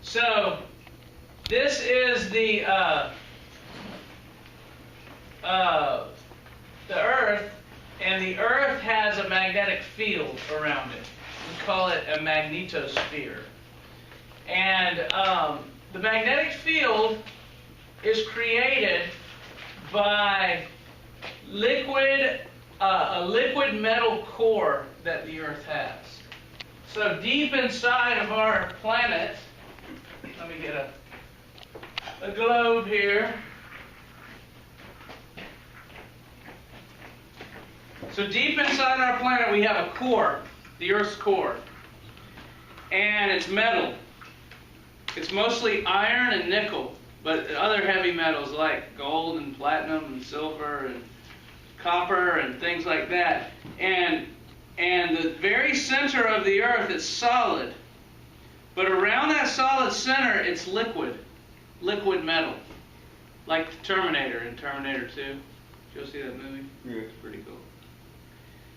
So this is the Earth, and the Earth has a magnetic field around it. We call it a magnetosphere. And the magnetic field is created by a liquid metal core that the Earth has. So deep inside of our planet, let me get a globe here. So deep inside our planet we have a core, the Earth's core, and it's metal. It's mostly iron and nickel, but other heavy metals like gold and platinum and silver and copper and things like that. And the very center of the Earth is solid, but around that solid center it's liquid metal, like the Terminator in Terminator 2. Did you see that movie? Yeah. It's pretty cool.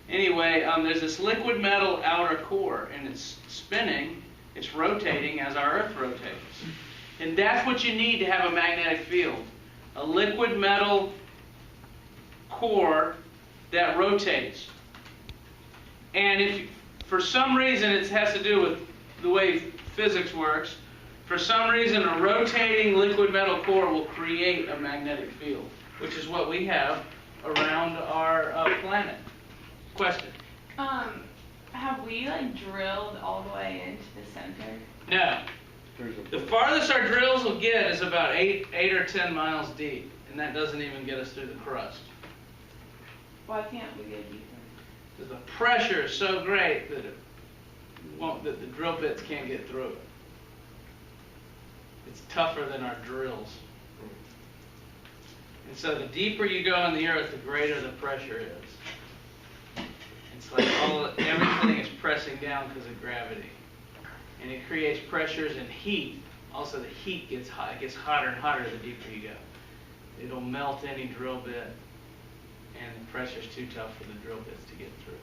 Anyway, there's this liquid metal outer core, and it's spinning, it's rotating as our Earth rotates. And that's what you need to have a magnetic field. A liquid metal core that rotates. And if for some reason it has to do with the way physics works, for some reason a rotating liquid metal core will create a magnetic field, which is what we have around our planet. Question? Have we drilled all the way into the center? No. The farthest our drills will get is about 8 or 10 miles deep, and that doesn't even get us through the crust. Why can't we go deeper? Because the pressure is so great that that the drill bits can't get through it. It's tougher than our drills. And so the deeper you go in the Earth, the greater the pressure is. It's like everything is pressing down because of gravity. And it creates pressures and heat. Also the heat gets hot. It gets hotter and hotter the deeper you go. It'll melt any drill bit, and the pressure's too tough for the drill bits to get through.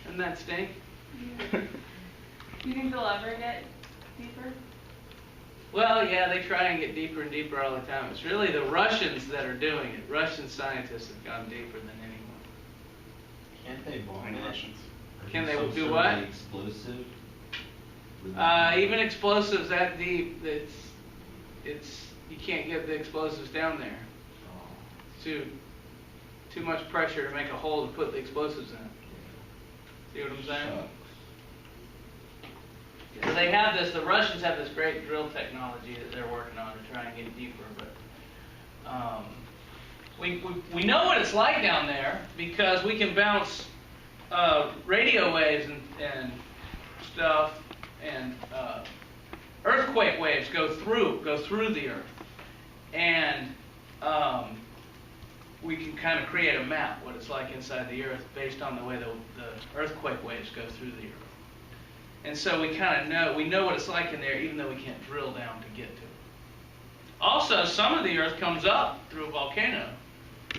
Doesn't that stink? Yeah. Do you think they'll ever get deeper? Well, yeah, they try and get deeper and deeper all the time. It's really the Russians that are doing it. Russian scientists have gone deeper than anyone. Can't they bomb it? Russians. Can they Some do sort what? of explosive? Even explosives that deep, it's you can't get the explosives down there. It's too much pressure to make a hole to put the explosives in. See what I'm saying? So they have this. The Russians have this great drill technology that they're working on to try and get deeper. But we know what it's like down there because we can bounce radio waves and stuff, and earthquake waves go through the Earth, and we can kind of create a map what it's like inside the Earth based on the way the earthquake waves go through the Earth. And so we kind of know what it's like in there, even though we can't drill down to get to it. Also, some of the Earth comes up through a volcano,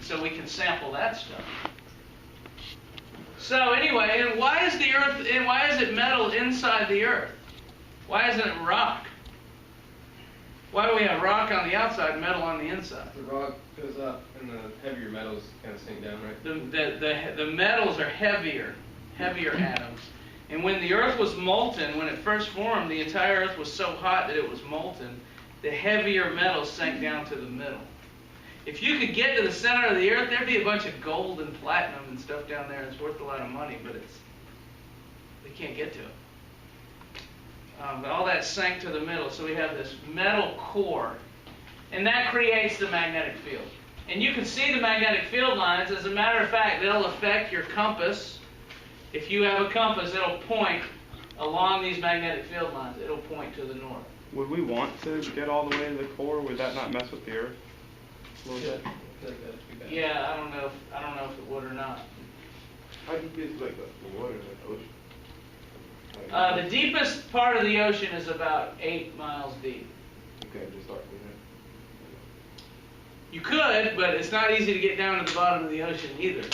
so we can sample that stuff. So anyway, and why is the Earth? And why is it metal inside the Earth? Why isn't it rock? Why do we have rock on the outside and metal on the inside? The rock goes up, and the heavier metals kind of sink down, right? The metals are heavier atoms. And when the Earth was molten, when it first formed, the entire Earth was so hot that it was molten. The heavier metals sank down to the middle. If you could get to the center of the Earth, there'd be a bunch of gold and platinum and stuff down there. It's worth a lot of money, but they can't get to it. But all that sank to the middle, so we have this metal core, and that creates the magnetic field. And you can see the magnetic field lines. As a matter of fact, they'll affect your compass. If you have a compass, it'll point along these magnetic field lines. It'll point to the north. Would we want to get all the way to the core? Would that not mess with the Earth a little bit? Yeah, I don't know if it would or not. How deep is the water in the ocean? The deepest part of the ocean is about 8 miles deep. Okay, just start with that. You could, but it's not easy to get down to the bottom of the ocean either.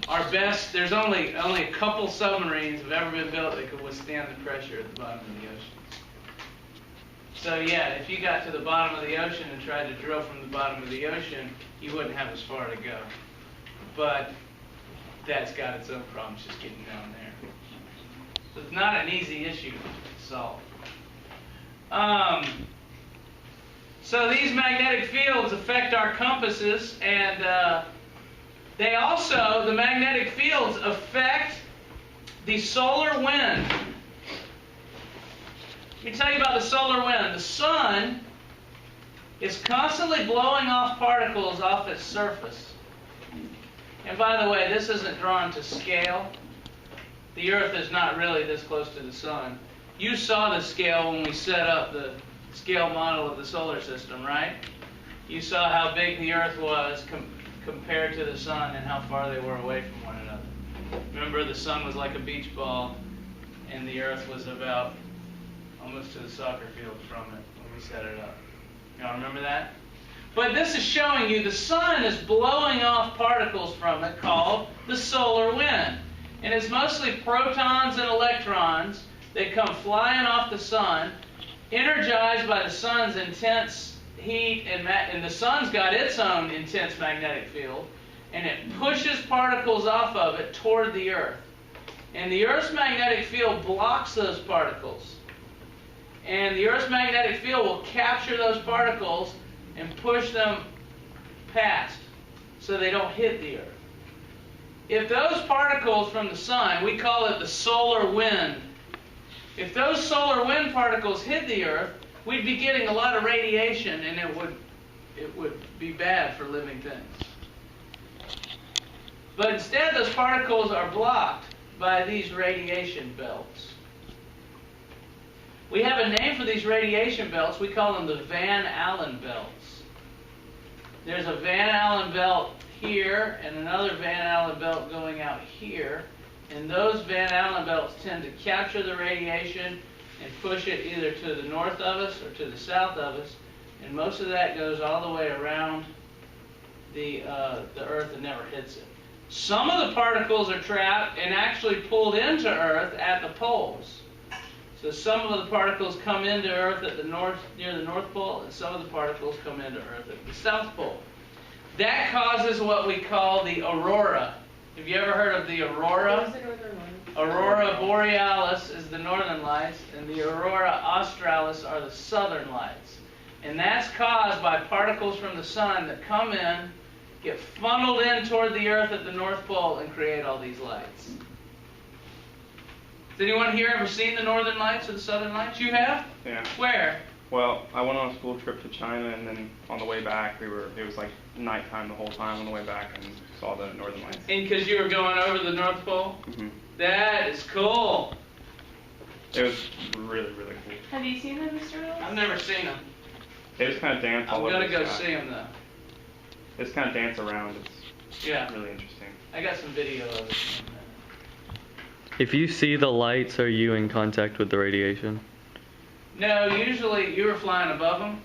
our best, there's only a couple submarines have ever been built that could withstand the pressure at the bottom of the ocean. So yeah, if you got to the bottom of the ocean and tried to drill from the bottom of the ocean, you wouldn't have as far to go. But that's got its own problems just getting down there. So it's not an easy issue to solve. So these magnetic fields affect our compasses, and the magnetic fields affect the solar wind. Let me tell you about the solar wind. The sun is constantly blowing off particles off its surface. And by the way, this isn't drawn to scale. The Earth is not really this close to the sun. You saw the scale when we set up the scale model of the solar system, right? You saw how big the Earth was compared to the sun and how far they were away from one another. Remember, the sun was like a beach ball, and the Earth was about almost to the soccer field from it when we set it up. Y'all remember that? But this is showing you the sun is blowing off particles from it called the solar wind. And it's mostly protons and electrons that come flying off the sun, energized by the sun's intense heat, and the sun's got its own intense magnetic field, and it pushes particles off of it toward the Earth. And the Earth's magnetic field blocks those particles. And the Earth's magnetic field will capture those particles and push them past so they don't hit the Earth. If those particles from the sun, we call it the solar wind, if those solar wind particles hit the Earth, we'd be getting a lot of radiation, and it would be bad for living things. But instead, those particles are blocked by these radiation belts. We have a name for these radiation belts. We call them the Van Allen belts. There's a Van Allen belt here and another Van Allen belt going out here. And those Van Allen belts tend to capture the radiation and push it either to the north of us or to the south of us. And most of that goes all the way around the Earth and never hits it. Some of the particles are trapped and actually pulled into Earth at the poles. So some of the particles come into Earth at the north, near the North Pole, and some of the particles come into Earth at the South Pole. That causes what we call the aurora. Have you ever heard of the aurora? Aurora borealis is the northern lights, and the aurora australis are the southern lights. And that's caused by particles from the sun that come in, get funneled in toward the Earth at the North Pole, and create all these lights. Has anyone here ever seen the northern lights or the southern lights? You have? Yeah. Where? Well, I went on a school trip to China, and then on the way back, it was like nighttime the whole time on the way back, and saw the northern lights. And because you were going over the North Pole? Mm-hmm. That is cool. It was really, really cool. Have you seen them, Mr. Willis? I've never seen them. They just kind of dance all I'm over going to the go sky. see them, though. They just kind of dance around. It's Yeah. really interesting. I got some video of it. If you see the lights, are you in contact with the radiation? No, usually you were flying above them.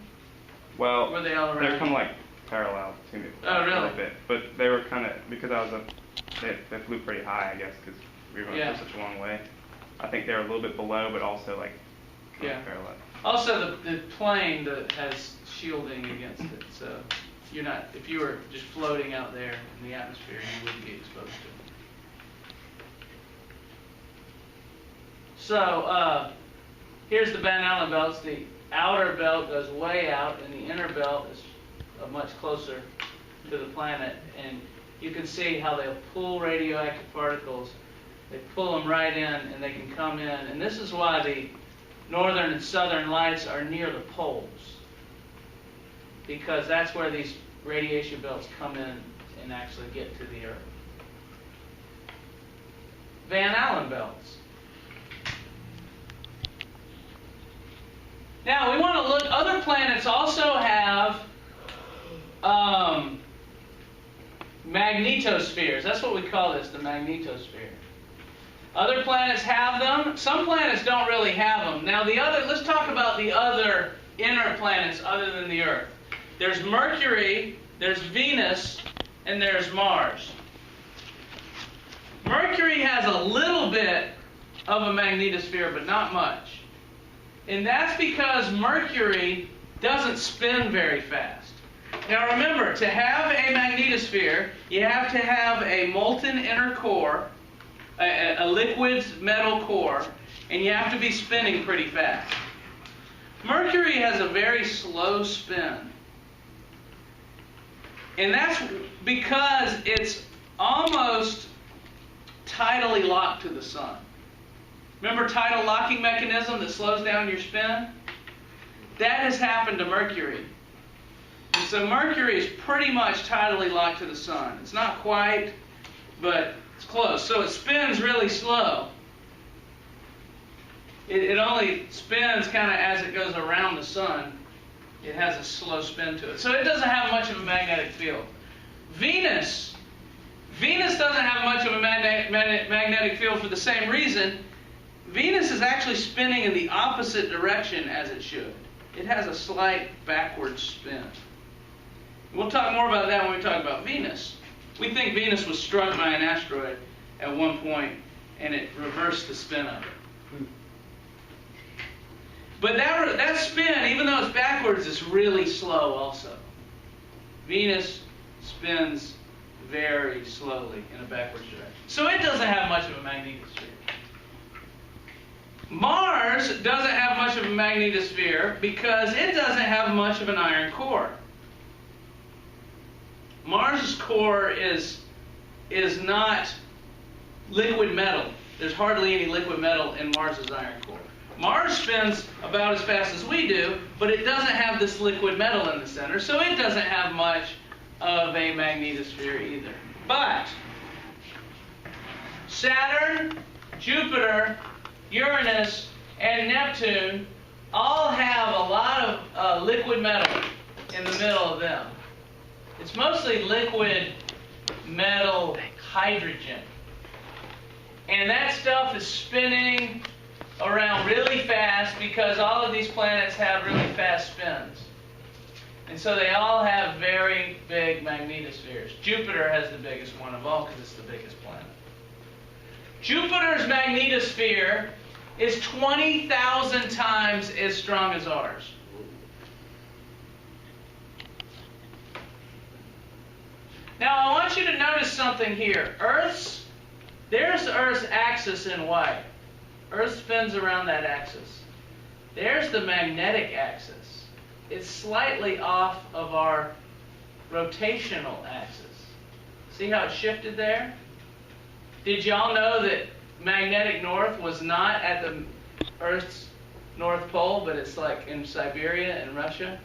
Well, Were they all around? they're kind of like parallel to me Oh, a really? little bit. But they were kind of, because they flew pretty high, I guess, because we were going Yeah. for such a long way. I think they were a little bit below, but also like kind Yeah. of parallel. Also, the plane that has shielding against it, so you're not. If you were just floating out there in the atmosphere, you wouldn't be exposed to it. So here's the Van Allen belts. The outer belt goes way out, and the inner belt is much closer to the planet. And you can see how they'll pull radioactive particles. They pull them right in, and they can come in. And this is why the northern and southern lights are near the poles, because that's where these radiation belts come in and actually get to the Earth. Van Allen belts. Now we want to look. Other planets also have magnetospheres. That's what we call this, the magnetosphere. Other planets have them. Some planets don't really have them. Now let's talk about the other inner planets other than the Earth. There's Mercury, there's Venus, and there's Mars. Mercury has a little bit of a magnetosphere, but not much. And that's because Mercury doesn't spin very fast. Now remember, to have a magnetosphere, you have to have a molten inner core, a liquid metal core, and you have to be spinning pretty fast. Mercury has a very slow spin. And that's because it's almost tidally locked to the sun. Remember tidal locking mechanism that slows down your spin? That has happened to Mercury. And so Mercury is pretty much tidally locked to the sun. It's not quite, but it's close. So it spins really slow. It only spins kind of as it goes around the sun. It has a slow spin to it. So it doesn't have much of a magnetic field. Venus doesn't have much of a magnetic field for the same reason. Venus is actually spinning in the opposite direction as it should. It has a slight backward spin. We'll talk more about that when we talk about Venus. We think Venus was struck by an asteroid at one point and it reversed the spin of it. But that spin, even though it's backwards, is really slow also. Venus spins very slowly in a backwards direction. So it doesn't have much of a magnetosphere. Mars doesn't have much of a magnetosphere because it doesn't have much of an iron core. Mars' core is not liquid metal. There's hardly any liquid metal in Mars' iron core. Mars spins about as fast as we do, but it doesn't have this liquid metal in the center, so it doesn't have much of a magnetosphere either. But Saturn, Jupiter, Uranus, and Neptune all have a lot of liquid metal in the middle of them. It's mostly liquid metal hydrogen. And that stuff is spinning around really fast because all of these planets have really fast spins. And so they all have very big magnetospheres. Jupiter has the biggest one of all because it's the biggest planet. Jupiter's magnetosphere is 20,000 times as strong as ours. Now I want you to notice something here. There's Earth's axis in white. Earth spins around that axis. There's the magnetic axis. It's slightly off of our rotational axis. See how it shifted there? Did y'all know that magnetic north was not at the Earth's North Pole, but it's like in Siberia and Russia?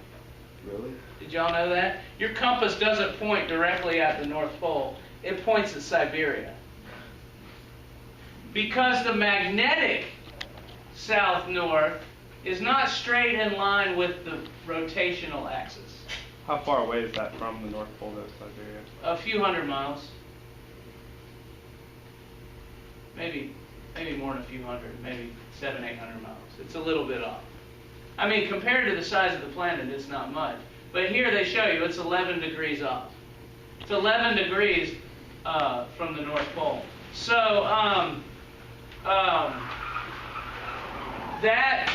Really? Did y'all know that? Your compass doesn't point directly at the North Pole. It points at Siberia. Because the magnetic south-north is not straight in line with the rotational axis. How far away is that from the North Pole to Siberia? A few hundred miles. Maybe more than a few hundred, maybe 700-800 miles. It's a little bit off. I mean, compared to the size of the planet, it's not much. But here they show you it's 11 degrees off. It's 11 degrees from the North Pole. So that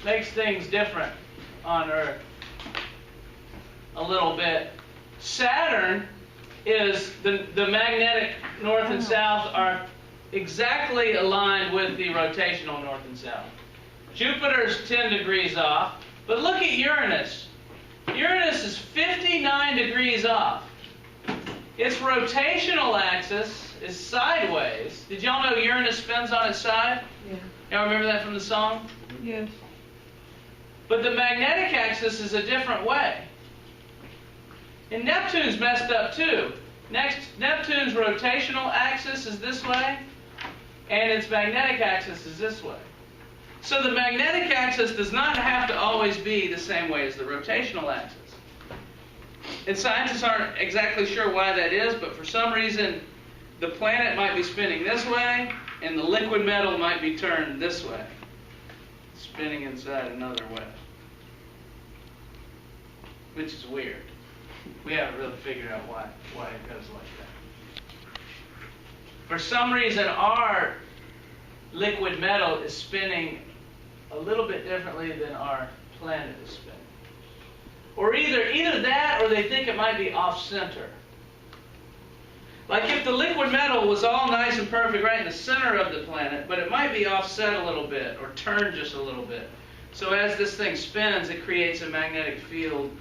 makes things different on Earth a little bit. Saturn is the magnetic north and south are exactly aligned with the rotational north and south. Jupiter's 10 degrees off, but look at Uranus. Uranus is 59 degrees off. Its rotational axis is sideways. Did y'all know Uranus spins on its side? Yeah. Y'all remember that from the song? Yes. But the magnetic axis is a different way. And Neptune's messed up too. Neptune's rotational axis is this way, and its magnetic axis is this way. So the magnetic axis does not have to always be the same way as the rotational axis. And scientists aren't exactly sure why that is, but for some reason the planet might be spinning this way, and the liquid metal might be turned this way, spinning inside another way. Which is weird. We haven't really figured out why it goes like that. For some reason, our liquid metal is spinning a little bit differently than our planet is spinning. Or either that, or they think it might be off-center. Like if the liquid metal was all nice and perfect right in the center of the planet, but it might be offset a little bit, or turned just a little bit. So as this thing spins, it creates a magnetic field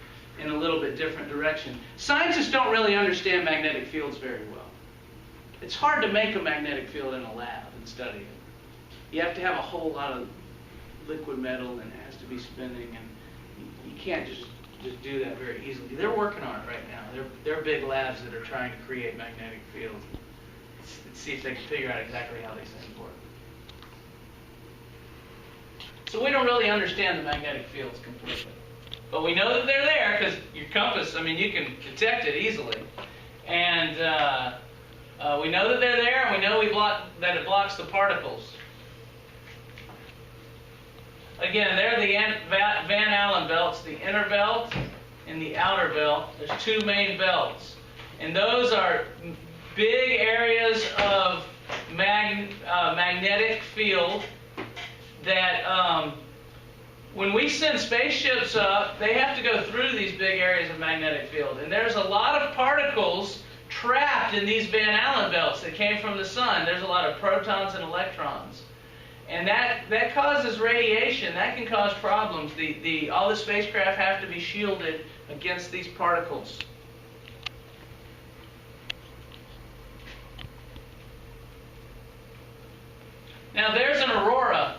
in a little bit different direction. Scientists don't really understand magnetic fields very well. It's hard to make a magnetic field in a lab and study it. You have to have a whole lot of liquid metal, and it has to be spinning, and you can't just do that very easily. They're working on it right now. They're big labs that are trying to create magnetic fields. Let's see if they can figure out exactly how these things work. So we don't really understand the magnetic fields completely. But we know that they're there because your compass, I mean, you can detect it easily. And we know that they're there, and we know that it blocks the particles. Again, they're the Van Allen belts, the inner belt and the outer belt. There's two main belts. And those are big areas of magnetic field that when we send spaceships up, they have to go through these big areas of magnetic field. And there's a lot of particles trapped in these Van Allen belts that came from the sun. There's a lot of protons and electrons. And that causes radiation. That can cause problems. All the spacecraft have to be shielded against these particles. Now there's an aurora.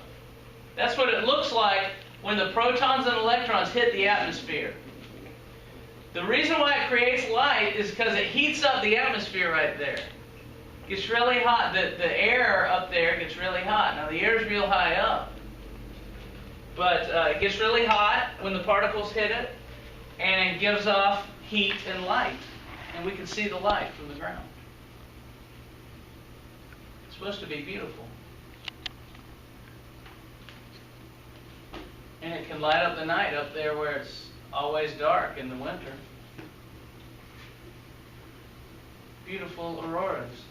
That's what it looks like when the protons and electrons hit the atmosphere. The reason why it creates light is because it heats up the atmosphere right there. It gets really hot. The air up there gets really hot. Now the air is real high up. But it gets really hot when the particles hit it, and it gives off heat and light. And we can see the light from the ground. It's supposed to be beautiful. And it can light up the night up there where it's always dark in the winter. Beautiful auroras.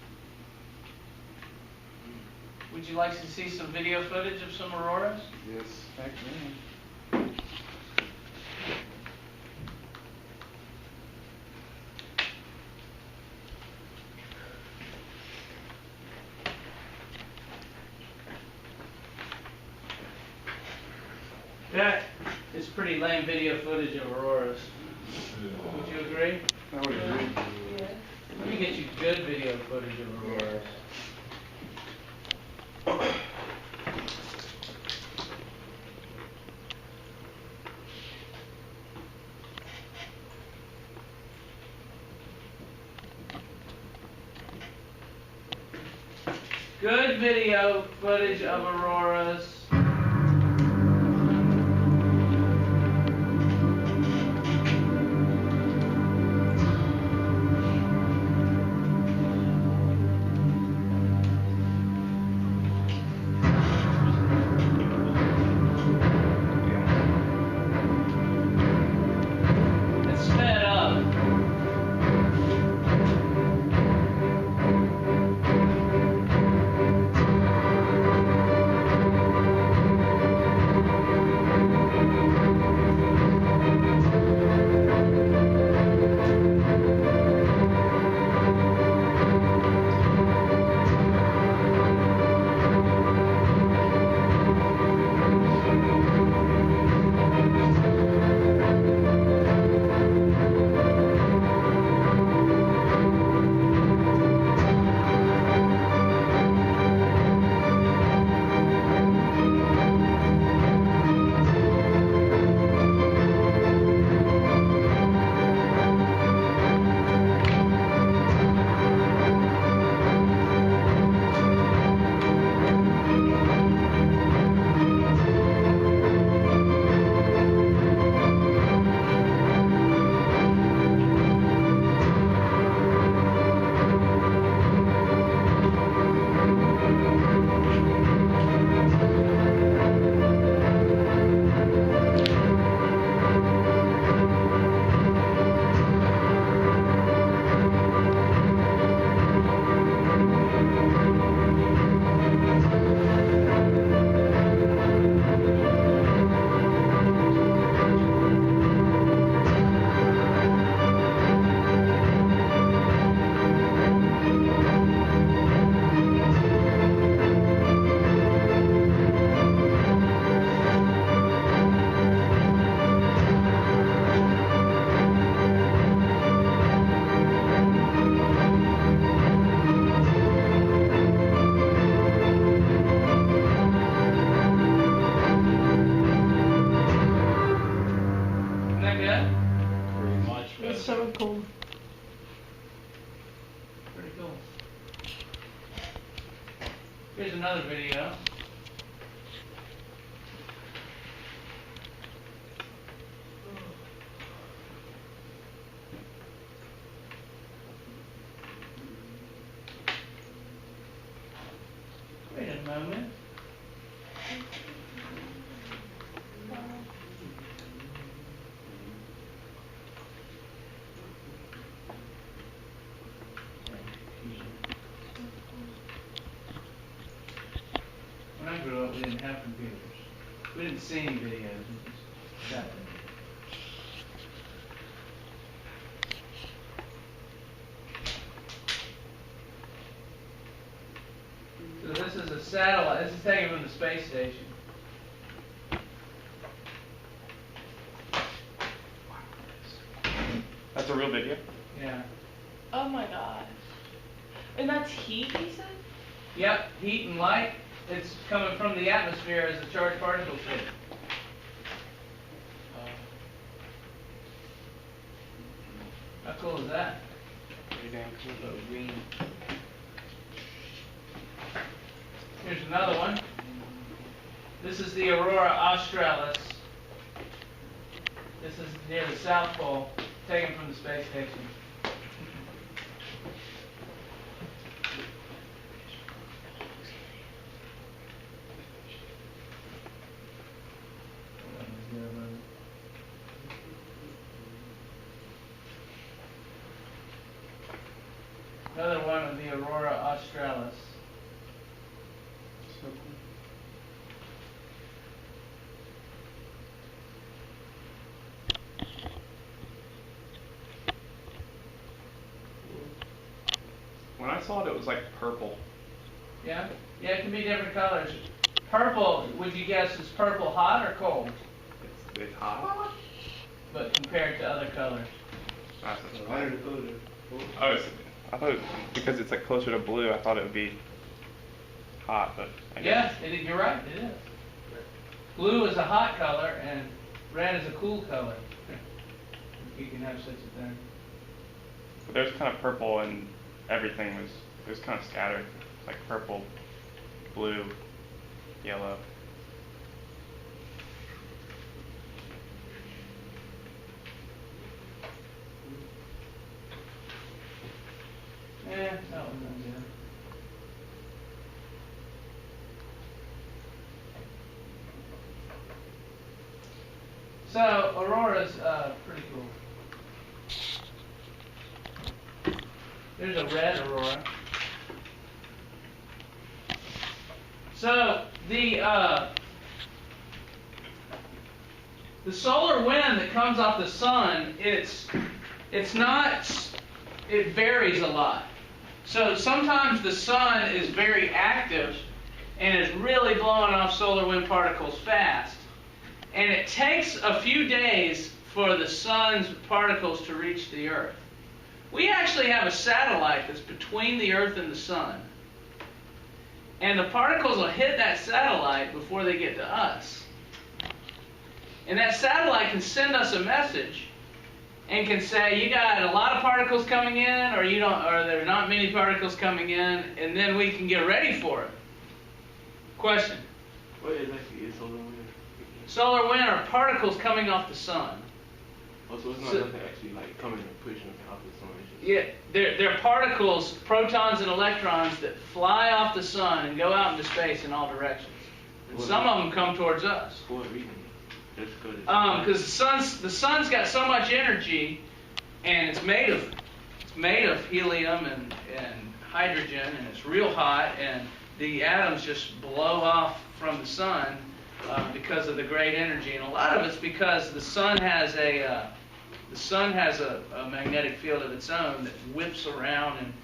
Would you like to see some video footage of some auroras? Yes, heck man. That is pretty lame video footage of auroras. Would you agree? I would agree. Yeah. Let me get you good video footage of auroras. Good video footage of auroras. It's sped up. That's so cool. Pretty cool. Here's another video. Wait a moment. When I grew up, we didn't have computers. We didn't see any videos. We just got them. So this is a satellite. This is taken from the space station. That's a real video. Yeah. Oh my gosh. And that's heat, you said? Yep, heat and light. It's coming from the atmosphere as a charged particle hit. How cool is that? Pretty damn cool. Green. Here's another one. This is the Aurora Australis. This is near the South Pole, taken from the space station. Another one of the Aurora Australis. So cool. When I saw it, it was like purple. Yeah? Yeah, it can be different colors. Purple, would you guess, is purple hot or cold? It's hot. But compared to other colors. That's Why did it go to? Oh, I thought because it's like closer to blue, I thought it would be hot, but I guess. Yeah, you're right, it is. Blue is a hot color and red is a cool color. You can have such a thing. But there's kind of purple and everything was it was kind of scattered. It's like purple, blue, yellow. Yeah, that was no good. So, Aurora's pretty cool. There's a red aurora. So, the solar wind that comes off the sun, it varies a lot. So sometimes the sun is very active and is really blowing off solar wind particles fast. And it takes a few days for the sun's particles to reach the Earth. We actually have a satellite that's between the Earth and the sun. And the particles will hit that satellite before they get to us. And that satellite can send us a message and can say, you got a lot of particles coming in, or there's not many particles coming in, and then we can get ready for it. Question? What exactly is solar wind? Solar wind are particles coming off the sun. Oh, so it's not nothing actually like coming and pushing off the sun. It's just... Yeah, they're particles, protons and electrons that fly off the sun and go out into space in all directions. And some of them come towards us. For what reason? Just because Because the sun's got so much energy, and it's made of helium and hydrogen, and it's real hot, and the atoms just blow off from the sun because of the great energy. And a lot of it's because the sun has a magnetic field of its own that whips around, and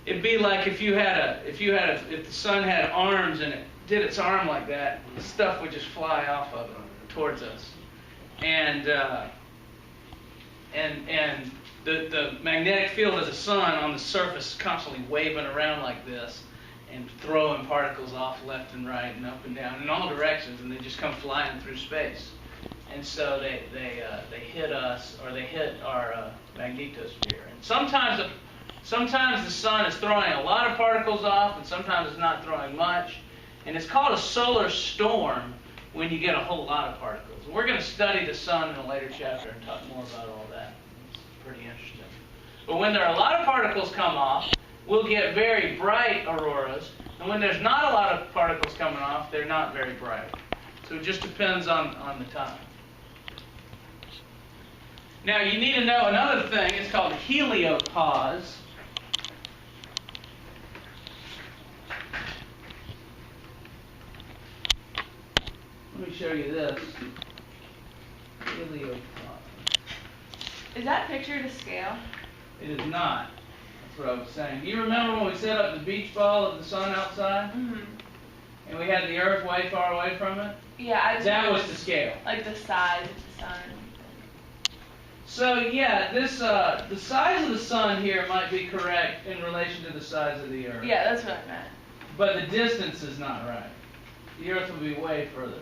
it'd be like if the sun had arms and it did its arm like that, stuff would just fly off of it towards us. And the magnetic field of the sun on the surface constantly waving around like this and throwing particles off left and right and up and down in all directions, and they just come flying through space. and so they hit us, or they hit our magnetosphere. And sometimes the sun is throwing a lot of particles off, and sometimes it's not throwing much. And it's called a solar storm when you get a whole lot of particles. And we're going to study the sun in a later chapter and talk more about all that. It's pretty interesting. But when there are a lot of particles come off, we'll get very bright auroras. And when there's not a lot of particles coming off, they're not very bright. So it just depends on the time. Now you need to know another thing. It's called heliopause. Let me show you this. Heliopause. Is that picture to scale? It is not. That's what I was saying. Do you remember when we set up the beach ball of the sun outside? Mm-hmm. And we had the Earth way far away from it? Yeah, That was to scale. like the size of the sun. So yeah, this the size of the sun here might be correct in relation to the size of the Earth. Yeah, that's what I meant. But the distance is not right. The Earth will be way further away.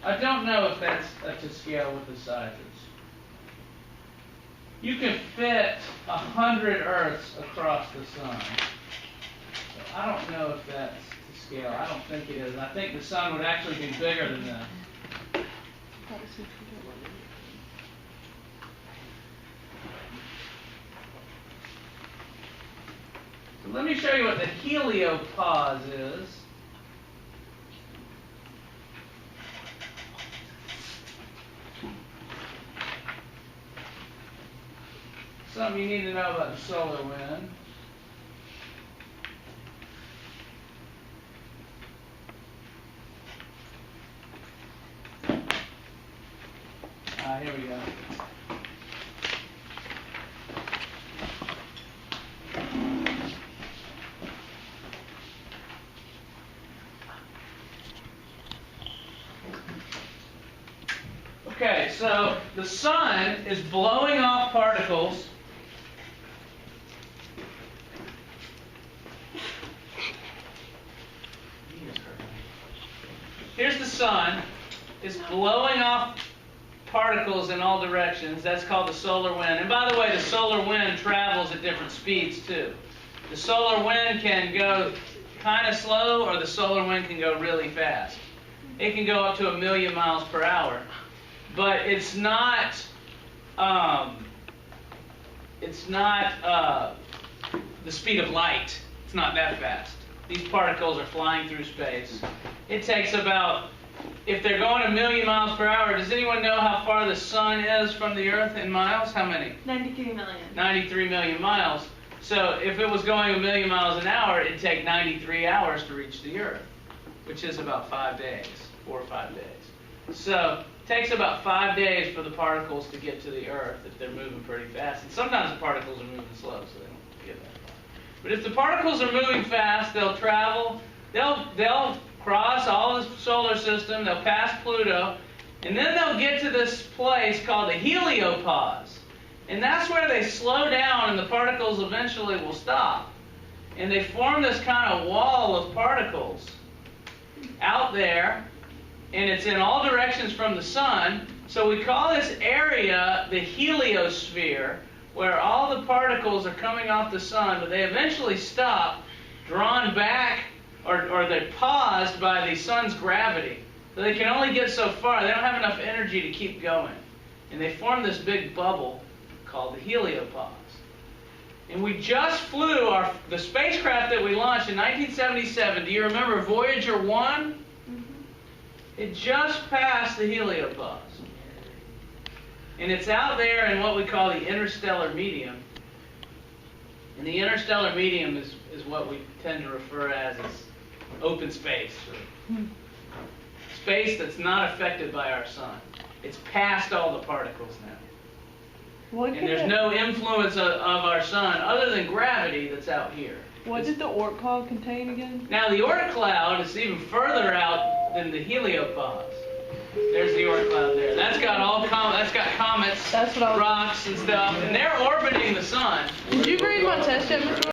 I don't know if that's to scale with the sizes. You can fit 100 Earths across the sun. So I don't know if that's to scale. I don't think it is. I think the sun would actually be bigger than this. So let me show you what the heliopause is. Something you need to know about the solar wind. Here we go. Okay, so the sun is blowing off particles . Here's the sun. It's blowing off particles in all directions. That's called the solar wind. And by the way, the solar wind travels at different speeds too. The solar wind can go kind of slow, or the solar wind can go really fast. It can go up to 1,000,000 miles per hour. But it's not the speed of light. It's not that fast. These particles are flying through space. It takes about, if they're going 1,000,000 miles per hour, does anyone know how far the sun is from the Earth in miles? How many? 93 million. 93 million miles. So if it was going 1,000,000 miles an hour, it'd take 93 hours to reach the Earth, which is about 5 days, 4 or 5 days. So it takes about 5 days for the particles to get to the Earth if they're moving pretty fast. And sometimes the particles are moving slow, so they don't get that far. But if the particles are moving fast, they'll travel, they'll cross all the solar system, they'll pass Pluto, and then they'll get to this place called the heliopause. And that's where they slow down and the particles eventually will stop. And they form this kind of wall of particles out there, and it's in all directions from the sun. So we call this area the heliosphere, where all the particles are coming off the sun, but they eventually stop, drawn back, or they're paused by the sun's gravity. So they can only get so far. They don't have enough energy to keep going. And they form this big bubble called the heliopause. And we just flew the spacecraft that we launched in 1977. Do you remember Voyager 1? Mm-hmm. It just passed the heliopause. And it's out there in what we call the interstellar medium. And the interstellar medium is what we tend to refer as open space. Or space that's not affected by our sun. It's past all the particles now. And there's no influence of our sun other than gravity that's out here. What did the Oort cloud contain again? Now the Oort cloud is even further out than the heliopause. There's the Oort cloud there. That's got comets, That's what I was- rocks and stuff, and they're orbiting the sun. Did you read my test yet, Mr.